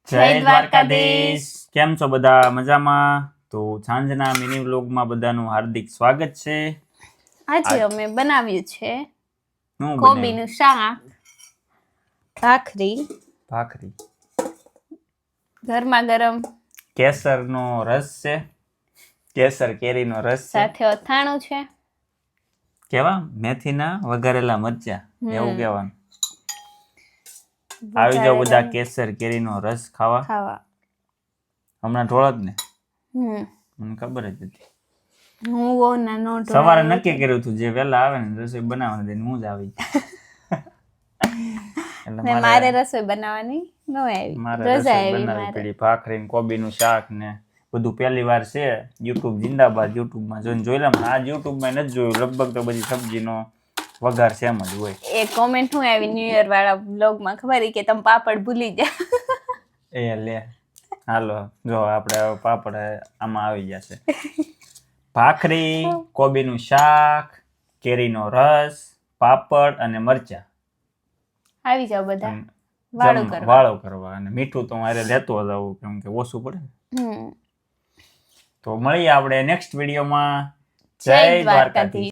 જય દ્વારકાધીશ. કેમ છો બધા? મજામાં? તો સાંજના મિની વ્લોગમાં બધાનું હાર્દિક સ્વાગત છે. આજે અમે બનાવ્યું છે શું કોબીનું શાક, ભાખરી, ગરમા ગરમ કેસરનો રસ છે, કેસર કેરીનો રસ છે, સાથે અથાણું છે. કેવા મેથીના વઘારેલા મરચા એવું કહેવાનું. આવી જાવ બધા કેસર કેરીનો રસ ખાવા. હમણાં ઢોળત ને મને ખબર જ હતી. સવારે નક્કી કર્યું હતું જે વહેલા આવે ને રસોઈ બનાવવાની દઈને હું જ આવી. એટલે મારે રસોઈ બનાવવાની ન આવી, મારે રસોઈ બનાવી પડી. ભાખરી ને કોબીનું શાક ને બધું પહેલી વાર છે. યુટ્યુબ જિંદાબાદ. યુટ્યુબમાં જોઈ લઉં. આજ યુટ્યુબમાં નથી જોયું. લગભગ તો બધી સબ્જીનો વઘાર સેમ જ હોય. એ કોમેન્ટ શું આવી ન્યુ યર વાળા બ્લોગમાં ખબર કે તમે પાપડ ભૂલી ગયા. એ લે હાલો જો આપણે પાપડ આમાં આવી જશે. ભાખરી, કોબીનું શાક, કેરીનો રસ, પાપડ અને મરચા. આવી જાવ બધા વાળો કરવા. અને મીઠું તો મારે લેતો જ આવું કેમ કે ઓછું પડે ને. તો મળીએ આપણે નેક્સ્ટ વિડીયોમાં. જય દ્વારકાધીશ.